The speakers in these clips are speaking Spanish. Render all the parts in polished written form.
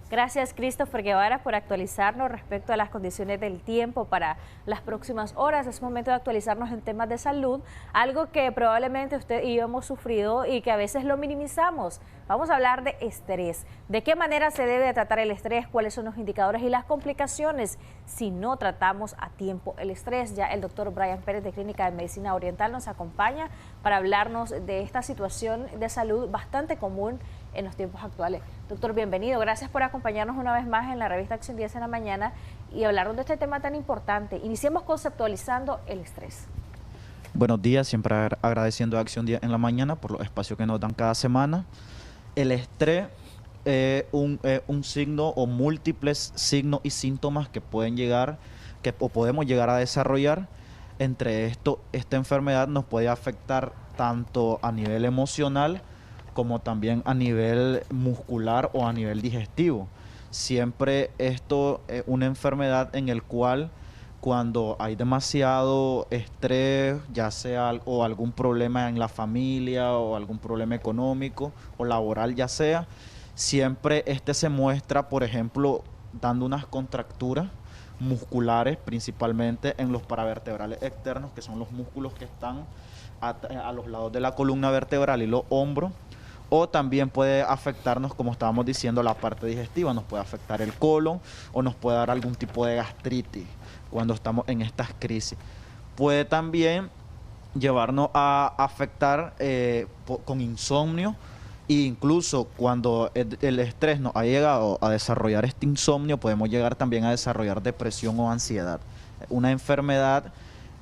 Gracias, Christopher Guevara, por actualizarnos respecto a las condiciones del tiempo para las próximas horas. Es momento de actualizarnos en temas de salud, algo que probablemente usted y yo hemos sufrido y que a veces lo minimizamos. Vamos a hablar de estrés. ¿De qué manera se debe tratar el estrés? ¿Cuáles son los indicadores y las complicaciones si no tratamos a tiempo el estrés? Ya el doctor Brian Pérez de Clínica de Medicina Oriental nos acompaña para hablarnos de esta situación de salud bastante común en los tiempos actuales. Doctor, bienvenido. Gracias por acompañarnos una vez más en la revista Acción 10 en la mañana y hablar de este tema tan importante. Iniciemos conceptualizando el estrés. Buenos días, siempre agradeciendo a Acción 10 en la mañana por los espacios que nos dan cada semana. El estrés es un signo o múltiples signos y síntomas que pueden llegar, o podemos llegar a desarrollar. Entre esto, esta enfermedad nos puede afectar tanto a nivel emocional como también a nivel muscular o a nivel digestivo. Siempre esto es una enfermedad en el cual cuando hay demasiado estrés, ya sea o algún problema en la familia o algún problema económico o laboral ya sea, siempre este se muestra, por ejemplo, dando unas contracturas musculares, principalmente en los paravertebrales externos, que son los músculos que están a los lados de la columna vertebral y los hombros. O también puede afectarnos, como estábamos diciendo, la parte digestiva. Nos puede afectar el colon o nos puede dar algún tipo de gastritis cuando estamos en estas crisis. Puede también llevarnos a afectar con insomnio, e incluso cuando el estrés nos ha llegado a desarrollar este insomnio, podemos llegar también a desarrollar depresión o ansiedad. Una enfermedad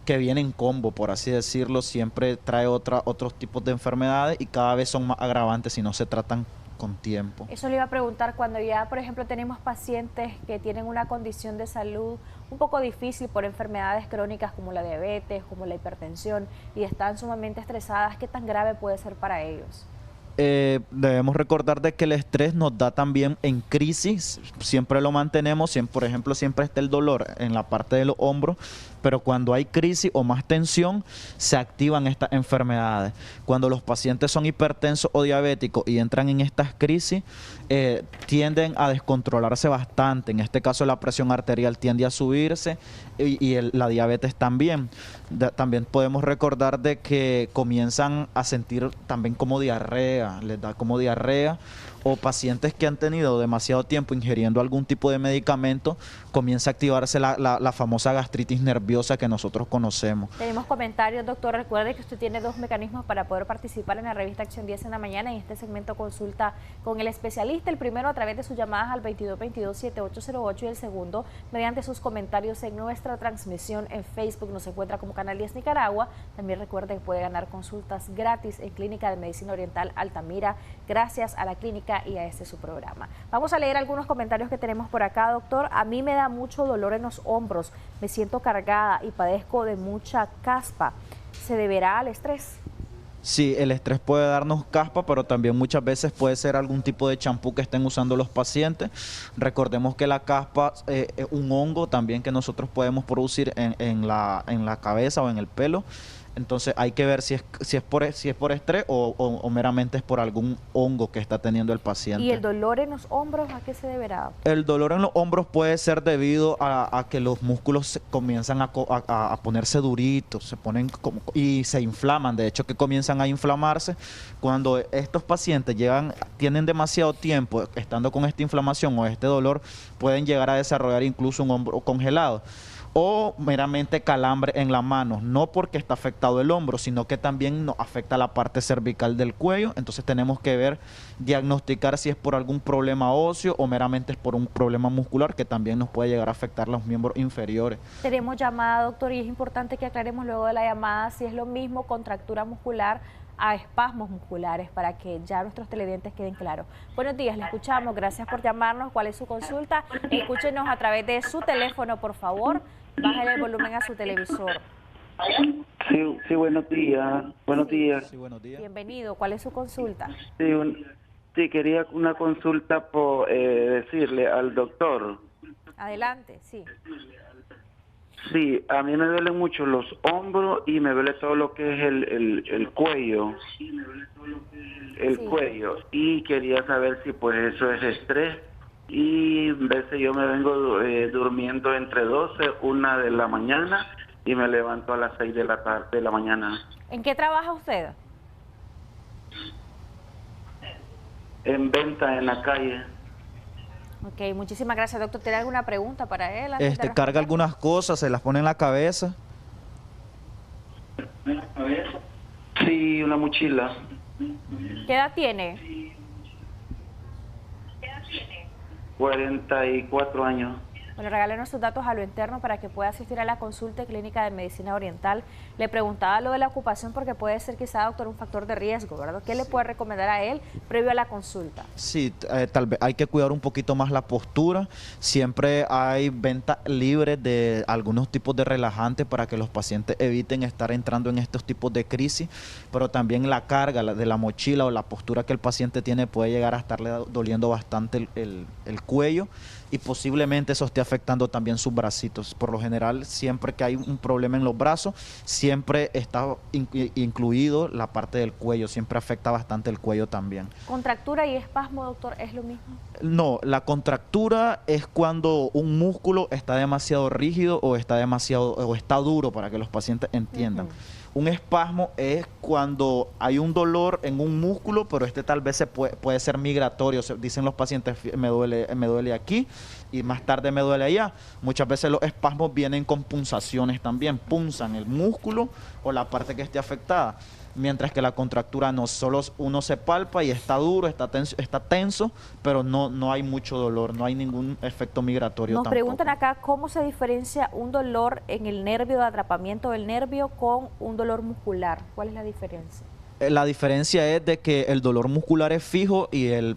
que viene en combo, por así decirlo, siempre trae otros tipos de enfermedades y cada vez son más agravantes si no se tratan con tiempo. Eso le iba a preguntar cuando ya, por ejemplo, tenemos pacientes que tienen una condición de salud un poco difícil por enfermedades crónicas como la diabetes, como la hipertensión y están sumamente estresadas, ¿qué tan grave puede ser para ellos? Debemos recordar de que el estrés nos da también en crisis, siempre lo mantenemos, por ejemplo, siempre está el dolor en la parte de los hombros, pero cuando hay crisis o más tensión, se activan estas enfermedades. Cuando los pacientes son hipertensos o diabéticos y entran en estas crisis, tienden a descontrolarse bastante. En este caso, la presión arterial tiende a subirse y la diabetes también. También podemos recordar de que comienzan a sentir también como diarrea, les da como diarrea, o pacientes que han tenido demasiado tiempo ingiriendo algún tipo de medicamento, comienza a activarse la famosa gastritis nerviosa que nosotros conocemos. Tenemos comentarios, doctor. Recuerde que usted tiene dos mecanismos para poder participar en la revista Acción 10 en la mañana. En este segmento consulta con el especialista. El primero a través de sus llamadas al 2222-7808 y el segundo mediante sus comentarios en nuestra transmisión en Facebook. Nos encuentra como Canal 10 Nicaragua. También recuerde que puede ganar consultas gratis en Clínica de Medicina Oriental Altamira gracias a la clínica y a este su programa. Vamos a leer algunos comentarios que tenemos por acá, doctor. A mí me da mucho dolor en los hombros, me siento cargada y padezco de mucha caspa. ¿Se deberá al estrés? Sí, el estrés puede darnos caspa, pero también muchas veces puede ser algún tipo de champú que estén usando los pacientes. Recordemos que la caspa es un hongo también que nosotros podemos producir en la cabeza o en el pelo. Entonces hay que ver si es por estrés o meramente es por algún hongo que está teniendo el paciente. ¿Y el dolor en los hombros a qué se deberá? El dolor en los hombros puede ser debido a que los músculos comienzan a ponerse duritos, se ponen y se inflaman. De hecho, que comienzan a inflamarse. Cuando estos pacientes tienen demasiado tiempo estando con esta inflamación o este dolor, pueden llegar a desarrollar incluso un hombro congelado. O meramente calambre en la mano, no porque está afectado el hombro, sino que también nos afecta la parte cervical del cuello. Entonces tenemos que diagnosticar si es por algún problema óseo o meramente es por un problema muscular que también nos puede llegar a afectar los miembros inferiores. Tenemos llamada, doctor, y es importante que aclaremos luego de la llamada si es lo mismo contractura muscular a espasmos musculares para que ya nuestros televidentes queden claros. Buenos días, le escuchamos, gracias por llamarnos. ¿Cuál es su consulta? Escúchenos a través de su teléfono, por favor. Bájale el volumen a su televisor. Sí, buenos días. Buenos días. Sí, buenos días. Bienvenido. ¿Cuál es su consulta? Sí, quería una consulta por decirle al doctor. Adelante, sí. Sí, a mí me duelen mucho los hombros y me duele todo lo que es el cuello. El Sí. cuello. Y quería saber si pues eso es estrés y a veces yo me vengo durmiendo entre 12, 1 de la mañana y me levanto a las 6 de la tarde de la mañana. ¿En qué trabaja usted? En venta en la calle. Ok, muchísimas gracias, doctor. ¿Tiene alguna pregunta para él? antes de Carga responder? algunas cosas, se las pone en la cabeza. Sí, una mochila. ¿Qué edad tiene? 44 años. Bueno, regálenos sus datos a lo interno para que pueda asistir a la consulta clínica de medicina oriental. Le preguntaba lo de la ocupación porque puede ser quizá, doctor, un factor de riesgo, ¿verdad? ¿Qué le puede recomendar a él previo a la consulta? Sí, tal vez hay que cuidar un poquito más la postura. Siempre hay venta libre de algunos tipos de relajantes para que los pacientes eviten estar entrando en estos tipos de crisis, pero también la carga de la mochila o la postura que el paciente tiene puede llegar a estarle doliendo bastante el cuello y posiblemente eso esté afectando también sus bracitos. Por lo general, siempre que hay un problema en los brazos, siempre está incluido la parte del cuello, siempre afecta bastante el cuello también. ¿Contractura y espasmo, doctor, es lo mismo? No, la contractura es cuando un músculo está demasiado rígido o está duro, para que los pacientes entiendan. Un espasmo es cuando hay un dolor en un músculo, pero tal vez puede ser migratorio. Dicen los pacientes, me duele aquí y más tarde me duele allá. Muchas veces los espasmos vienen con punzaciones también, punzan el músculo o la parte que esté afectada. Mientras que la contractura no, solo uno se palpa y está duro, está tenso, pero no hay mucho dolor, no hay ningún efecto migratorio Nos tampoco. preguntan acá cómo se diferencia un dolor en el nervio de atrapamiento del nervio con un dolor muscular. ¿Cuál es la diferencia? La diferencia es de que el dolor muscular es fijo y el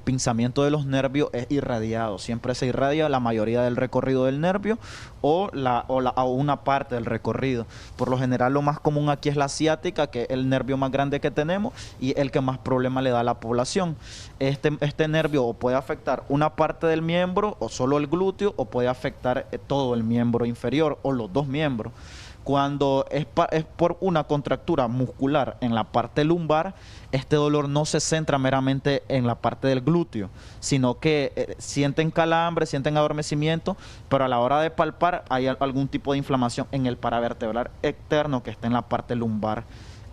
pinzamiento de los nervios es irradiado. Siempre se irradia la mayoría del recorrido del nervio o una parte del recorrido. Por lo general, lo más común aquí es la ciática, que es el nervio más grande que tenemos y el que más problema le da a la población. Este nervio o puede afectar una parte del miembro o solo el glúteo, o puede afectar todo el miembro inferior o los dos miembros. Cuando es por una contractura muscular en la parte lumbar, este dolor no se centra meramente en la parte del glúteo, sino que sienten calambre, sienten adormecimiento, pero a la hora de palpar hay algún tipo de inflamación en el paravertebral externo que está en la parte lumbar.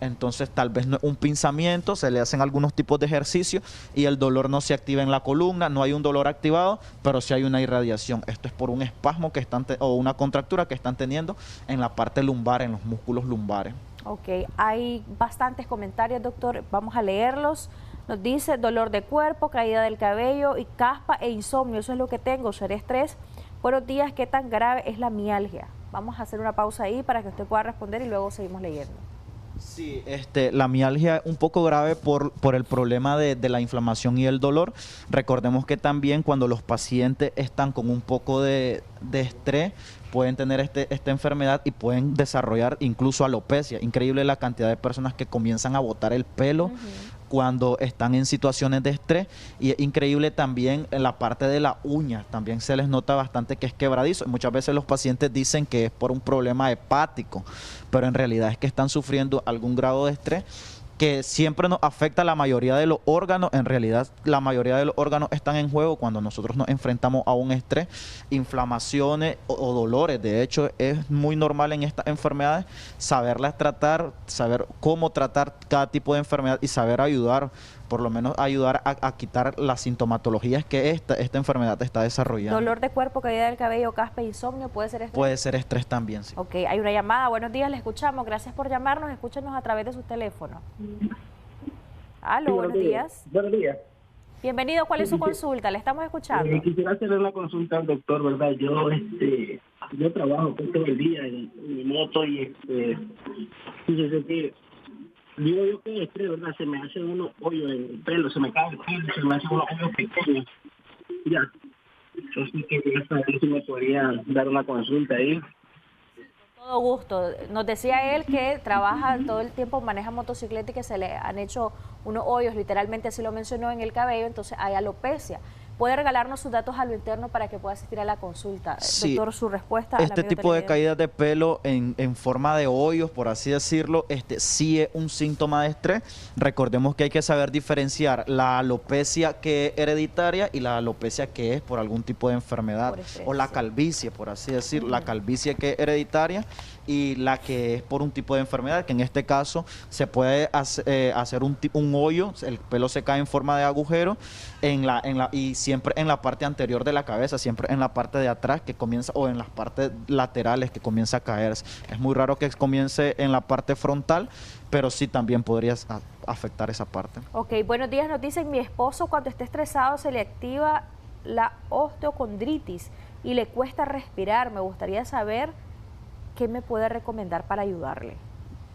Entonces tal vez no es un pinzamiento, se le hacen algunos tipos de ejercicios y el dolor no se activa en la columna, no hay un dolor activado, pero sí hay una irradiación. Esto es por un espasmo o una contractura que están teniendo en la parte lumbar, en los músculos lumbares. Ok, hay bastantes comentarios, doctor, vamos a leerlos. Nos dice dolor de cuerpo, caída del cabello y caspa e insomnio, eso es lo que tengo, seré estrés. Buenos días, ¿qué tan grave es la mialgia? Vamos a hacer una pausa ahí para que usted pueda responder y luego seguimos leyendo. Sí, la mialgia es un poco grave por el problema de la inflamación y el dolor. Recordemos que también cuando los pacientes están con un poco de estrés, pueden tener esta enfermedad y pueden desarrollar incluso alopecia. Increíble la cantidad de personas que comienzan a botar el pelo cuando están en situaciones de estrés, y es increíble también en la parte de la uña, también se les nota bastante que es quebradizo. Muchas veces los pacientes dicen que es por un problema hepático, pero en realidad es que están sufriendo algún grado de estrés que siempre nos afecta a la mayoría de los órganos. En realidad, la mayoría de los órganos están en juego cuando nosotros nos enfrentamos a un estrés, inflamaciones o dolores. De hecho, es muy normal en estas enfermedades saberlas tratar, saber cómo tratar cada tipo de enfermedad y saber ayudar, por lo menos ayudar a quitar las sintomatologías que esta enfermedad está desarrollando. Dolor de cuerpo, caída del cabello, caspa e insomnio, ¿puede ser estrés? Puede ser estrés también, sí. Ok, hay una llamada. Buenos días, le escuchamos. Gracias por llamarnos. Escúchenos a través de su teléfono. Aló, Sí, buenos días. Buenos días. Bienvenido. ¿Cuál es su consulta? Le estamos escuchando. Quisiera hacerle una consulta al doctor, ¿verdad? Yo trabajo todo el día en mi moto y fíjese que digo yo que estrés, ¿verdad? Se me hacen unos hoyos en el pelo, se me cae el pelo, se me hacen unos hoyos pequeños. Ya. Yo sí que quería saber si me podría dar una consulta ahí. Todo gusto. Nos decía él que trabaja todo el tiempo, maneja motocicleta y que se le han hecho unos hoyos, literalmente así lo mencionó, en el cabello, entonces hay alopecia. ¿Puede regalarnos sus datos a lo interno para que pueda asistir a la consulta? Sí. Doctor, su respuesta al Este amigo tipo de televidente. caídas de pelo en forma de hoyos, por así decirlo, sí es un síntoma de estrés. Recordemos que hay que saber diferenciar la alopecia que es hereditaria y la alopecia que es por algún tipo de enfermedad, Por estrés, o la sí. calvicie, por así decirlo, la calvicie que es hereditaria y la que es por un tipo de enfermedad, que en este caso se puede hacer un hoyo, el pelo se cae en forma de agujero y siempre en la parte anterior de la cabeza, siempre en la parte de atrás que comienza, o en las partes laterales que comienza a caerse. Es muy raro que comience en la parte frontal, pero sí también podría afectar esa parte. Ok, buenos días, nos dicen, mi esposo cuando está estresado se le activa la osteocondritis y le cuesta respirar. Me gustaría saber qué me puede recomendar para ayudarle.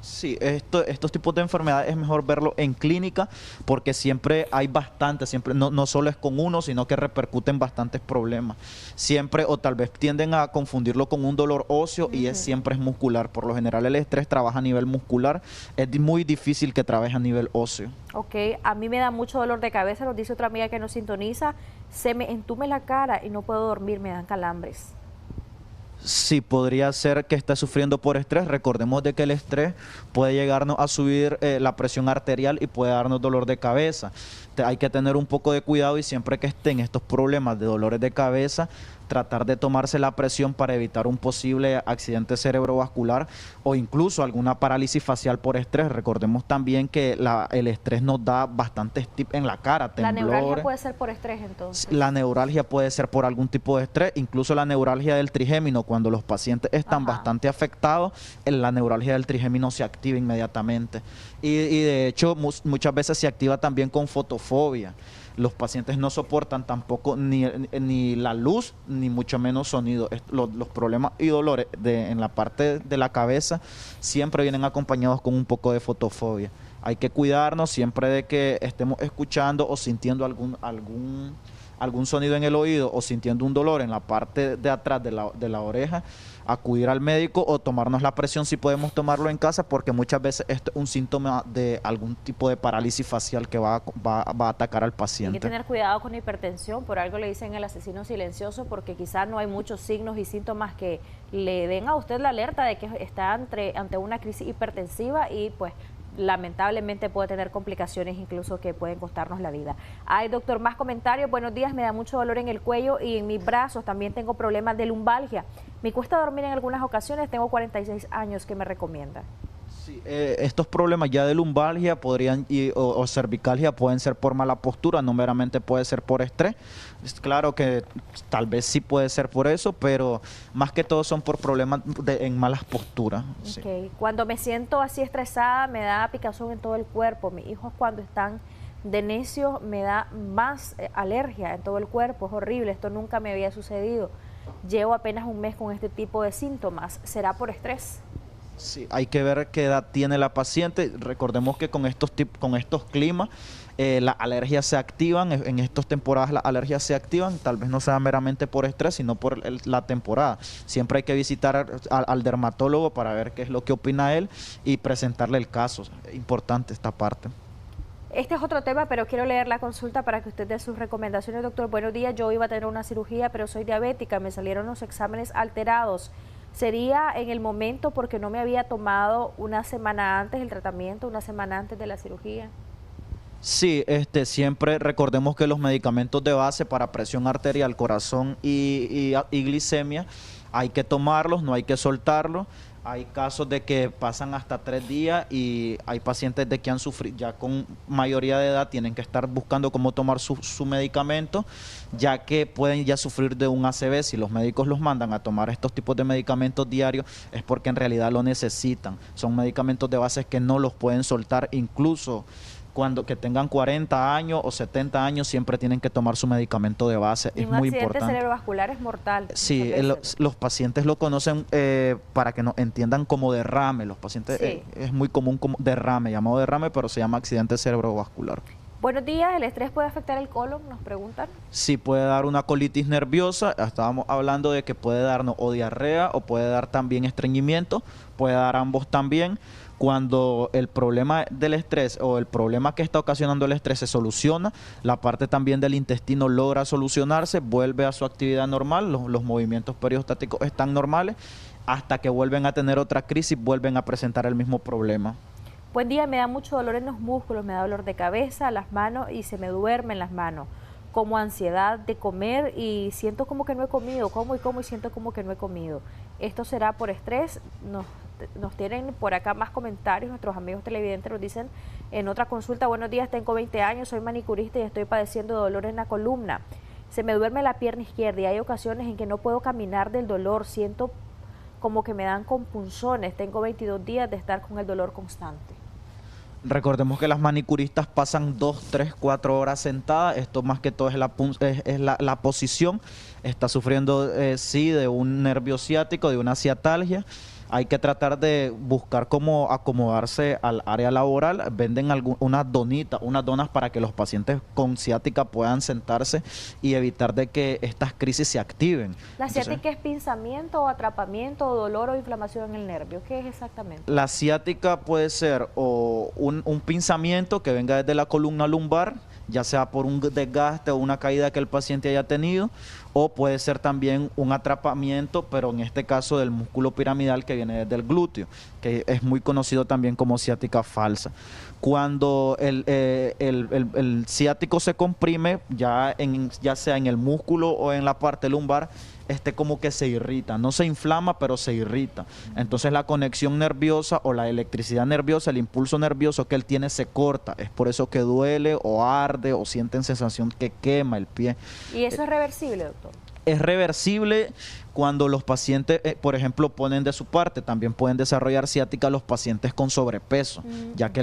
Sí, estos tipos de enfermedades es mejor verlo en clínica porque siempre hay bastantes, siempre no solo es con uno, sino que repercuten bastantes problemas. Siempre o tal vez tienden a confundirlo con un dolor óseo y siempre es muscular. Por lo general el estrés trabaja a nivel muscular, es muy difícil que trabaje a nivel óseo. Ok, a mí me da mucho dolor de cabeza, nos dice otra amiga que nos sintoniza, se me entume la cara y no puedo dormir, me dan calambres. Sí, podría ser que esté sufriendo por estrés. Recordemos de que el estrés puede llegarnos a subir la presión arterial y puede darnos dolor de cabeza. Hay que tener un poco de cuidado y siempre que estén estos problemas de dolores de cabeza, tratar de tomarse la presión para evitar un posible accidente cerebrovascular o incluso alguna parálisis facial por estrés. Recordemos también que el estrés nos da bastantes tips en la cara, La neuralgia temblores. puede ser por estrés entonces. La neuralgia puede ser por algún tipo de estrés, incluso la neuralgia del trigémino, cuando los pacientes están bastante afectados, la neuralgia del trigémino se activa inmediatamente. Y de hecho muchas veces se activa también con fotofobia. Los pacientes no soportan tampoco ni la luz, ni mucho menos sonido. Los problemas y dolores en la parte de la cabeza siempre vienen acompañados con un poco de fotofobia. Hay que cuidarnos siempre de que estemos escuchando o sintiendo algún sonido en el oído o sintiendo un dolor en la parte de atrás de la oreja, acudir al médico o tomarnos la presión si podemos tomarlo en casa, porque muchas veces esto es un síntoma de algún tipo de parálisis facial que va a atacar al paciente. Hay que tener cuidado con la hipertensión, por algo le dicen el asesino silencioso, porque quizás no hay muchos signos y síntomas que le den a usted la alerta de que está ante una crisis hipertensiva y pues lamentablemente puede tener complicaciones incluso que pueden costarnos la vida. Ay, doctor, más comentarios. Buenos días, me da mucho dolor en el cuello y en mis brazos, también tengo problemas de lumbalgia. Me cuesta dormir en algunas ocasiones, tengo 46 años, ¿qué me recomienda? Sí, estos problemas ya de lumbalgia o cervicalgia pueden ser por mala postura, no meramente puede ser por estrés. Es claro que tal vez sí puede ser por eso, pero más que todo son por problemas en malas posturas. Sí. Okay. Cuando me siento así estresada me da picazón en todo el cuerpo. Mis hijos cuando están de necios me da más alergia en todo el cuerpo. Es horrible, esto nunca me había sucedido. Llevo apenas un mes con este tipo de síntomas. ¿Será por estrés? Sí, hay que ver qué edad tiene la paciente. Recordemos que con estos climas las alergias se activan, en estas temporadas las alergias se activan, tal vez no sea meramente por estrés, sino por la temporada. Siempre hay que visitar al dermatólogo para ver qué es lo que opina él y presentarle el caso. Es importante esta parte. Este es otro tema, pero quiero leer la consulta para que usted dé sus recomendaciones. Doctor, buenos días, yo iba a tener una cirugía, pero soy diabética, me salieron los exámenes alterados. ¿Sería en el momento porque no me había tomado una semana antes el tratamiento, una semana antes de la cirugía? Sí, siempre recordemos que los medicamentos de base para presión arterial, corazón y glicemia, hay que tomarlos, no hay que soltarlos. Hay casos de que pasan hasta 3 días y hay pacientes de que han sufrido, ya con mayoría de edad, tienen que estar buscando cómo tomar su medicamento, ya que pueden ya sufrir de un ACV. Si los médicos los mandan a tomar estos tipos de medicamentos diarios, es porque en realidad lo necesitan. Son medicamentos de base que no los pueden soltar, incluso que tengan 40 años o 70 años, siempre tienen que tomar su medicamento de base. Es muy importante. Un accidente cerebrovascular es mortal. Sí, los pacientes lo conocen para que nos entiendan como derrame. Los pacientes sí. Es muy común como derrame, llamado derrame, pero se llama accidente cerebrovascular. Buenos días, ¿el estrés puede afectar el colon? Nos preguntan. Sí, puede dar una colitis nerviosa. Estábamos hablando de que puede darnos o diarrea o puede dar también estreñimiento, puede dar ambos también. Cuando el problema del estrés o el problema que está ocasionando el estrés se soluciona, la parte también del intestino logra solucionarse, vuelve a su actividad normal, los movimientos periostáticos están normales, hasta que vuelven a tener otra crisis, vuelven a presentar el mismo problema. Buen día, me da mucho dolor en los músculos, me da dolor de cabeza, las manos y se me duermen las manos, como ansiedad de comer y siento como que no he comido, como y siento como que no he comido. ¿Esto será por estrés? Nos tienen por acá más comentarios, nuestros amigos televidentes nos dicen en otra consulta: buenos días, tengo 20 años, soy manicurista y estoy padeciendo dolor en la columna. Se me duerme la pierna izquierda y hay ocasiones en que no puedo caminar del dolor, siento como que me dan compunciones, tengo 22 días de estar con el dolor constante. Recordemos que las manicuristas pasan 2, 3, 4 horas sentadas. Esto más que todo es la posición. Está sufriendo, sí, de un nervio ciático, de una ciatalgia. Hay que tratar de buscar cómo acomodarse al área laboral. Venden unas donitas, unas donas para que los pacientes con ciática puedan sentarse y evitar de que estas crisis se activen. ¿La ciática es pinzamiento o atrapamiento o dolor o inflamación en el nervio? ¿Qué es exactamente? La ciática puede ser o un pinzamiento que venga desde la columna lumbar, ya sea por un desgaste o una caída que el paciente haya tenido, o puede ser también un atrapamiento, pero en este caso del músculo piramidal que viene desde el glúteo, que es muy conocido también como ciática falsa. Cuando el ciático se comprime, ya sea en el músculo o en la parte lumbar, como que se irrita, no se inflama, pero se irrita. Entonces la conexión nerviosa o la electricidad nerviosa, el impulso nervioso que él tiene se corta. Es por eso que duele o arde o sienten sensación que quema el pie. ¿Y eso es reversible, doctor? Es reversible cuando los pacientes, por ejemplo, ponen de su parte. También pueden desarrollar ciática los pacientes con sobrepeso, ya que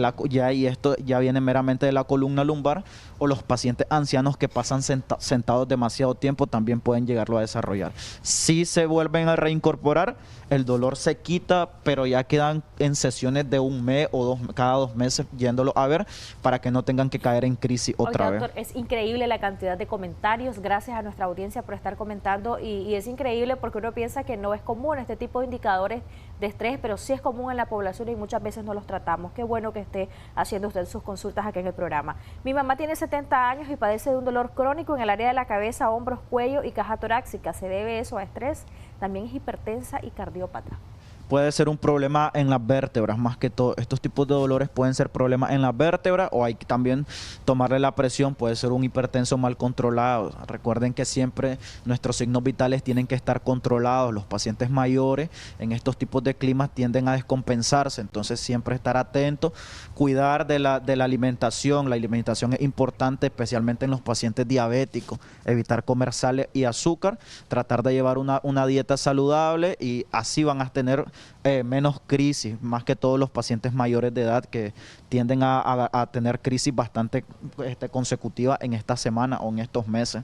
esto ya viene meramente de la columna lumbar, o los pacientes ancianos que pasan sentados demasiado tiempo también pueden llegarlo a desarrollar. Si se vuelven a reincorporar, el dolor se quita, pero ya quedan en sesiones de un mes o cada 2 meses yéndolo a ver para que no tengan que caer en crisis otra vez. Doctor, es increíble la cantidad de comentarios. Gracias a nuestra audiencia por estar comentando y es increíble porque uno piensa que no es común este tipo de indicadores de estrés, pero sí es común en la población y muchas veces no los tratamos. Qué bueno que esté haciendo usted sus consultas aquí en el programa. Mi mamá tiene 70 años y padece de un dolor crónico en el área de la cabeza, hombros, cuello y caja torácica. ¿Se debe eso a estrés? También es hipertensa y cardiópata. Puede ser un problema en las vértebras, más que todo. Estos tipos de dolores pueden ser problemas en las vértebras, o hay que también tomarle la presión, puede ser un hipertenso mal controlado. Recuerden que siempre nuestros signos vitales tienen que estar controlados. Los pacientes mayores en estos tipos de climas tienden a descompensarse, entonces siempre estar atento, cuidar de la alimentación. La alimentación es importante, especialmente en los pacientes diabéticos. Evitar comer sal y azúcar, tratar de llevar una dieta saludable, y así van a tener menos crisis, más que todos los pacientes mayores de edad que tienden a tener crisis bastante consecutivas en esta semana o en estos meses.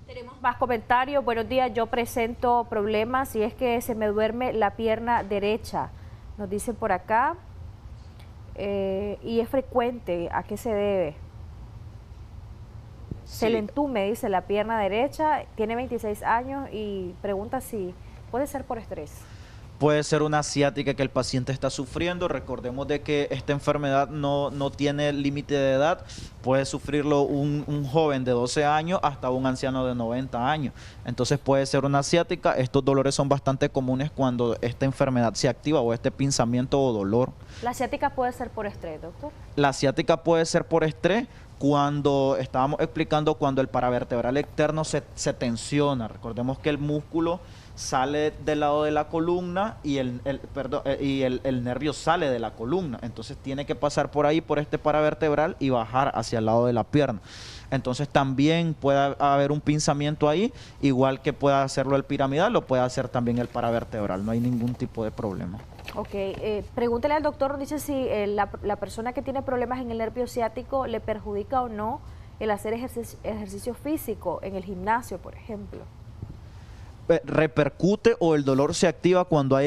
Tenemos más comentarios. Buenos días, yo presento problemas y es que se me duerme la pierna derecha, nos dicen por acá, y es frecuente. ¿A qué se debe? Sí. Se le entume, dice, la pierna derecha, tiene 26 años y pregunta si puede ser por estrés. Puede ser una ciática que el paciente está sufriendo. Recordemos de que esta enfermedad no tiene límite de edad. Puede sufrirlo un joven de 12 años hasta un anciano de 90 años. Entonces puede ser una ciática. Estos dolores son bastante comunes cuando esta enfermedad se activa, o este pinzamiento o dolor. ¿La ciática puede ser por estrés, doctor? La ciática puede ser por estrés. Cuando estábamos explicando, cuando el paravertebral externo se tensiona. Recordemos que el músculo sale del lado de la columna y el nervio sale de la columna. Entonces tiene que pasar por ahí, por este paravertebral, y bajar hacia el lado de la pierna. Entonces también puede haber un pinzamiento ahí, igual que pueda hacerlo el piramidal, lo puede hacer también el paravertebral. No hay ningún tipo de problema. Ok, pregúntele al doctor, dice si la persona que tiene problemas en el nervio ciático le perjudica o no el hacer ejercicio físico en el gimnasio, por ejemplo. repercute o el dolor se activa cuando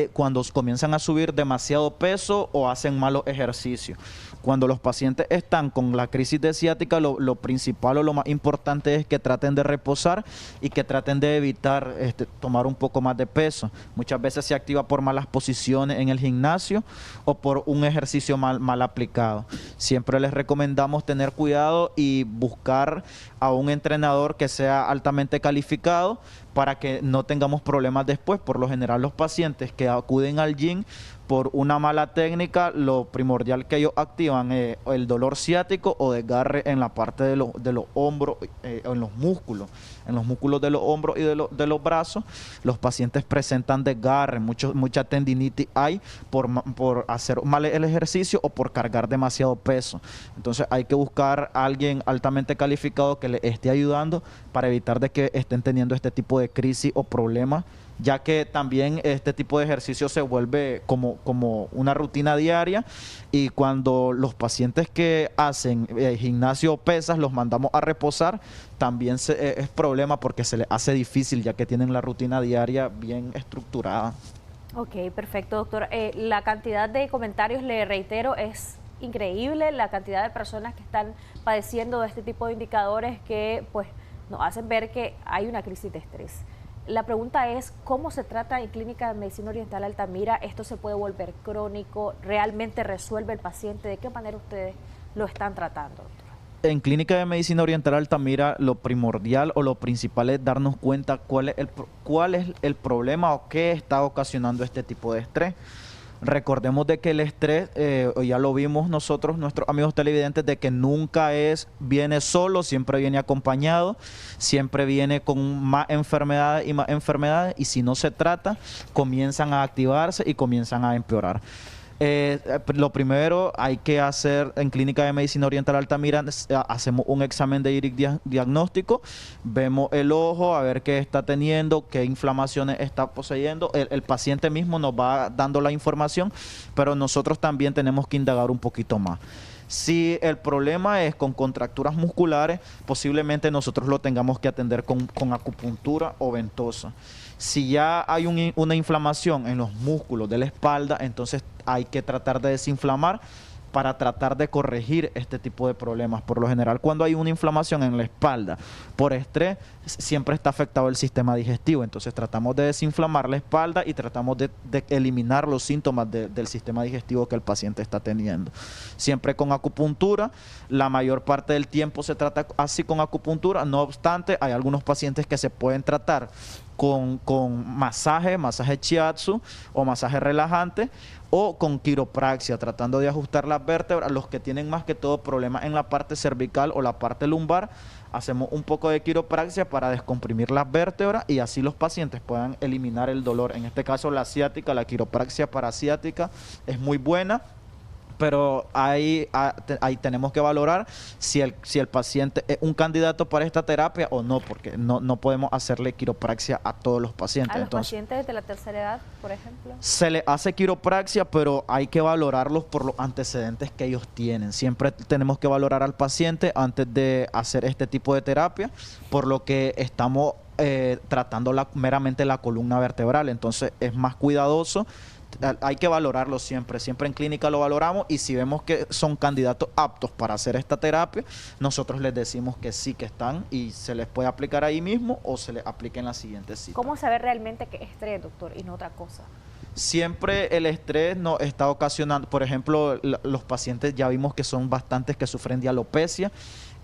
comienzan a subir demasiado peso o hacen malos ejercicios. Cuando los pacientes están con la crisis de ciática, lo principal o lo más importante es que traten de reposar y que traten de evitar tomar un poco más de peso. Muchas veces se activa por malas posiciones en el gimnasio o por un ejercicio mal aplicado. Siempre les recomendamos tener cuidado y buscar a un entrenador que sea altamente calificado para que no tengamos problemas después. Por lo general, los pacientes que acuden al gym por una mala técnica, lo primordial que ellos activan es el dolor ciático o desgarre en la parte de los hombros, en los músculos de los hombros y de los brazos. Los pacientes presentan desgarre, mucha tendinitis hay por hacer mal el ejercicio o por cargar demasiado peso. Entonces hay que buscar a alguien altamente calificado que les esté ayudando para evitar de que estén teniendo este tipo de crisis o problemas, ya que también este tipo de ejercicio se vuelve como una rutina diaria, y cuando los pacientes que hacen gimnasio o pesas los mandamos a reposar, también es problema porque se les hace difícil, ya que tienen la rutina diaria bien estructurada. Ok, perfecto, doctor. La cantidad de comentarios, le reitero, es increíble, la cantidad de personas que están padeciendo de este tipo de indicadores que pues nos hacen ver que hay una crisis de estrés. La pregunta es, ¿cómo se trata en Clínica de Medicina Oriental Altamira? ¿Esto se puede volver crónico? ¿Realmente resuelve el paciente? ¿De qué manera ustedes lo están tratando, doctor? En Clínica de Medicina Oriental Altamira, lo primordial o lo principal es darnos cuenta cuál es el problema o qué está ocasionando este tipo de estrés. Recordemos de que el estrés, ya lo vimos nosotros, nuestros amigos televidentes, de que nunca viene solo, siempre viene acompañado, siempre viene con más enfermedades, y si no se trata, comienzan a activarse y comienzan a empeorar. Lo primero hay que hacer en Clínica de Medicina Oriental Altamira, hacemos un examen de IRIC diagnóstico, vemos el ojo, a ver qué está teniendo, qué inflamaciones está poseyendo. El paciente mismo nos va dando la información, pero nosotros también tenemos que indagar un poquito más. Si el problema es con contracturas musculares, posiblemente nosotros lo tengamos que atender con acupuntura o ventosa. Si ya hay una inflamación en los músculos de la espalda, entonces hay que tratar de desinflamar para tratar de corregir este tipo de problemas. Por lo general, cuando hay una inflamación en la espalda por estrés, siempre está afectado el sistema digestivo. Entonces tratamos de desinflamar la espalda y tratamos de eliminar los síntomas del sistema digestivo que el paciente está teniendo. Siempre con acupuntura, la mayor parte del tiempo se trata así con acupuntura. No obstante, hay algunos pacientes que se pueden tratar con masaje shiatsu o masaje relajante, o con quiropraxia, tratando de ajustar las vértebras. Los que tienen más que todo problemas en la parte cervical o la parte lumbar, hacemos un poco de quiropraxia para descomprimir las vértebras y así los pacientes puedan eliminar el dolor. En este caso la ciática, la quiropraxia parasiática es muy buena, pero ahí tenemos que valorar si el paciente es un candidato para esta terapia o no, porque no podemos hacerle quiropraxia a todos los pacientes. ¿A los pacientes de la tercera edad, por ejemplo? Se le hace quiropraxia, pero hay que valorarlos por los antecedentes que ellos tienen. Siempre tenemos que valorar al paciente antes de hacer este tipo de terapia, por lo que estamos tratando meramente la columna vertebral. Entonces es más cuidadoso. Hay que valorarlo siempre en clínica lo valoramos, y si vemos que son candidatos aptos para hacer esta terapia, nosotros les decimos que sí, que están, y se les puede aplicar ahí mismo o se les aplica en la siguiente cita. ¿Cómo saber realmente que es estrés, doctor, y no otra cosa? Siempre el estrés nos está ocasionando, por ejemplo, los pacientes ya vimos que son bastantes que sufren de alopecia,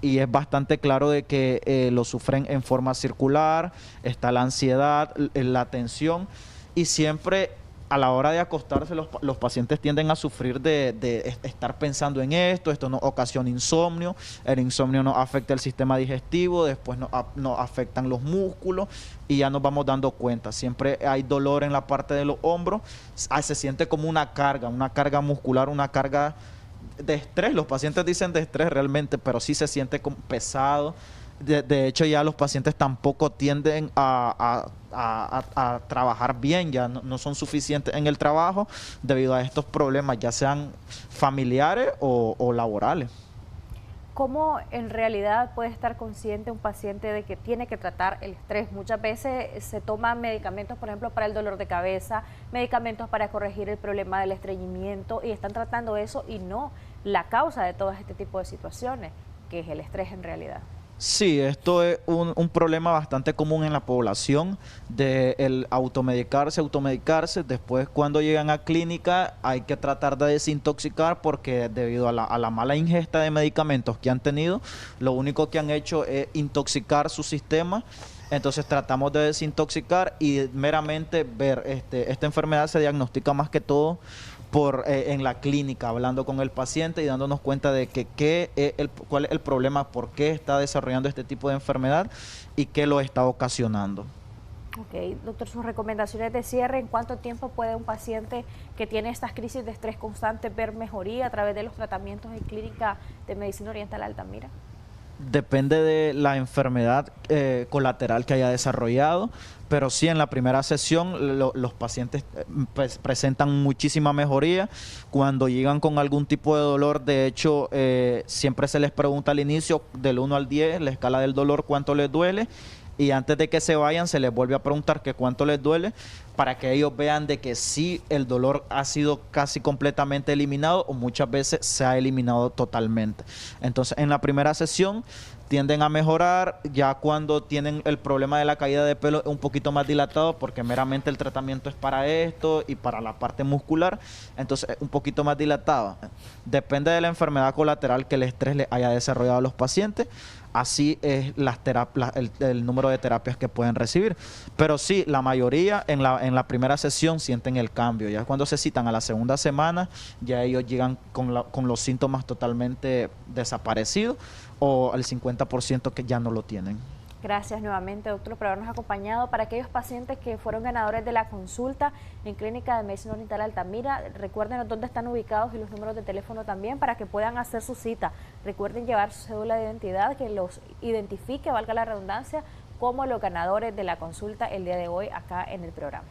y es bastante claro de que lo sufren en forma circular, está la ansiedad, la tensión, y siempre a la hora de acostarse los pacientes tienden a sufrir de estar pensando en esto nos ocasiona insomnio, el insomnio nos afecta el sistema digestivo, después nos afectan los músculos y ya nos vamos dando cuenta. Siempre hay dolor en la parte de los hombros, se siente como una carga muscular, una carga de estrés. Los pacientes dicen de estrés realmente, pero sí se siente como pesado. De hecho, ya los pacientes tampoco tienden a trabajar bien, ya no son suficientes en el trabajo debido a estos problemas, ya sean familiares o laborales. ¿Cómo en realidad puede estar consciente un paciente de que tiene que tratar el estrés? Muchas veces se toman medicamentos, por ejemplo, para el dolor de cabeza, medicamentos para corregir el problema del estreñimiento y están tratando eso y no la causa de todo este tipo de situaciones, que es el estrés en realidad. Sí, esto es un problema bastante común en la población de el automedicarse. Después cuando llegan a clínica hay que tratar de desintoxicar porque debido a la mala ingesta de medicamentos que han tenido, lo único que han hecho es intoxicar su sistema. Entonces tratamos de desintoxicar y meramente ver, esta enfermedad se diagnostica más que todo en la clínica, hablando con el paciente y dándonos cuenta de cuál es el problema, por qué está desarrollando este tipo de enfermedad y qué lo está ocasionando. Ok, doctor, sus recomendaciones de cierre, ¿en cuánto tiempo puede un paciente que tiene estas crisis de estrés constante ver mejoría a través de los tratamientos en Clínica de Medicina Oriental Altamira? Depende de la enfermedad colateral que haya desarrollado, pero sí en la primera sesión los pacientes presentan muchísima mejoría. Cuando llegan con algún tipo de dolor, de hecho, siempre se les pregunta al inicio del 1 al 10, la escala del dolor, cuánto les duele. Y antes de que se vayan se les vuelve a preguntar que cuánto les duele para que ellos vean de que sí el dolor ha sido casi completamente eliminado o muchas veces se ha eliminado totalmente. Entonces en la primera sesión tienden a mejorar, ya cuando tienen el problema de la caída de pelo un poquito más dilatado porque meramente el tratamiento es para esto y para la parte muscular, entonces un poquito más dilatado. Depende de la enfermedad colateral que el estrés le haya desarrollado a los pacientes. Así es el número de terapias que pueden recibir. Pero sí, la mayoría en la primera sesión sienten el cambio. Ya cuando se citan a la segunda semana, ya ellos llegan con los síntomas totalmente desaparecidos o al 50% que ya no lo tienen. Gracias nuevamente, doctor, por habernos acompañado. Para aquellos pacientes que fueron ganadores de la consulta en Clínica de Medicina Oriental Altamira, recuerden dónde están ubicados y los números de teléfono también para que puedan hacer su cita. Recuerden llevar su cédula de identidad que los identifique, valga la redundancia, como los ganadores de la consulta el día de hoy acá en el programa.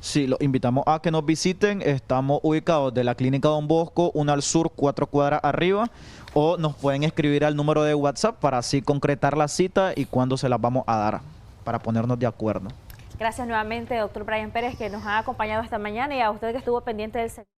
Sí, los invitamos a que nos visiten. Estamos ubicados de la Clínica Don Bosco, 1 al sur, 4 cuadras arriba, o nos pueden escribir al número de WhatsApp para así concretar la cita y cuándo se las vamos a dar, para ponernos de acuerdo. Gracias nuevamente, doctor Brian Pérez, que nos ha acompañado esta mañana, y a usted que estuvo pendiente del segmento.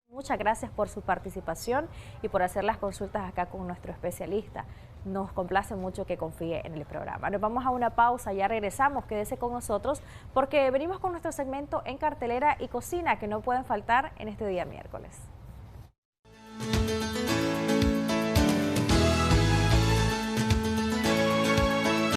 Muchas gracias por su participación y por hacer las consultas acá con nuestro especialista. Nos complace mucho que confíe en el programa. Nos vamos a una pausa, ya regresamos, quédese con nosotros porque venimos con nuestro segmento En Cartelera y Cocina, que no pueden faltar en este día miércoles.